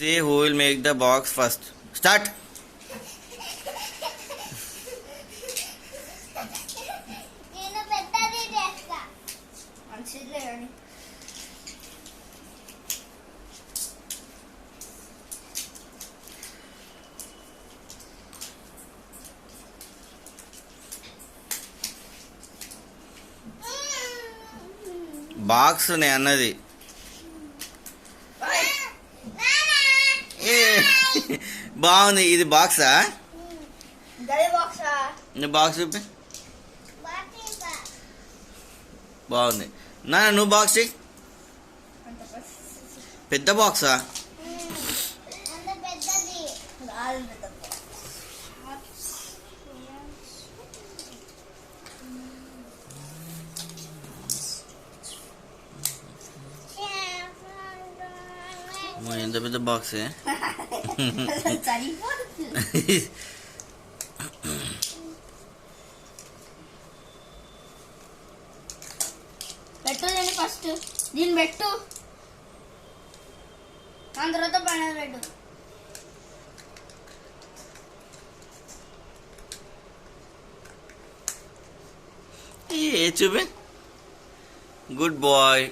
Say who will make the box first. Start. నేను పెద్దది చేస్తా. మంచిదిలే కానీ బాక్స్ నే అన్నది. బాగుంది. ఇది బాక్సా? బాక్స్ చూపి. బాగుంది. నాన్న నువ్వు బాక్స్ చెయ్యి. పెద్ద బాక్సా? ఎంత పెద్ద బాక్సే. పెట్టు ఫస్ట్ దీన్ని పెట్టు, దాని తర్వాత పైన పెట్టు. చూపి. Good bye.